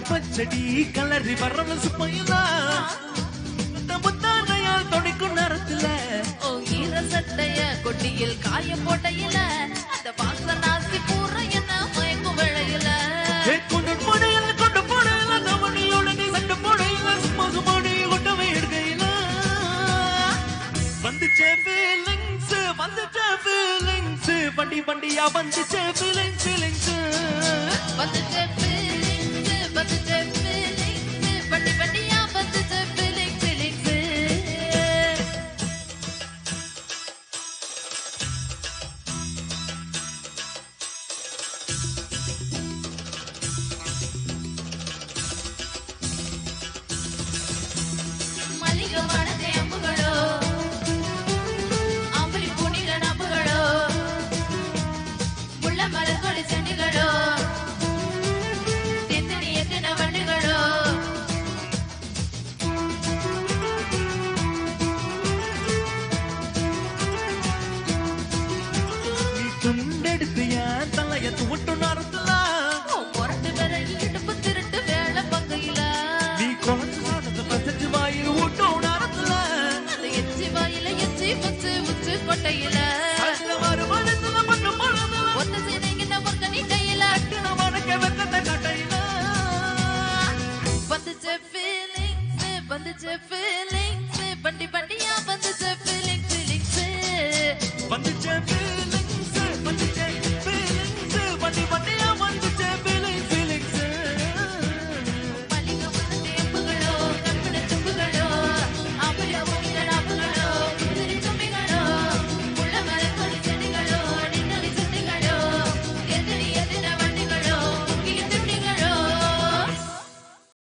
பச்சடி கலரி வரல சுப்பையில முத்தானையால் தொடைக்கும் நேரத்துல ஈர சட்டைய கொட்டியில் காய போட்டையில அந்த வாசனாசி பூர என்ன மயக்கும் வேளையில கொண்டு போடையில தவணையோட நீ சட்ட போடையில சும்மா சும்மாடி கொட்டவை எடுக்கையில வந்துச்சே ஃபீலிங்ஸ் வண்டி வண்டியா வந்துச்சே ஃபீலிங்ஸ் வந்துச்சே வண்டி வண்டியா வந்துச்சே ஃபீலிங்ஸ் மல்லிகை மணத்தே அம்புகளோ அம்பலி புனித நம்புகளோ முள்ள மலர்கொடி செண்டுகளோ துண்டெடுத்து என் தலைய துவட்டுனா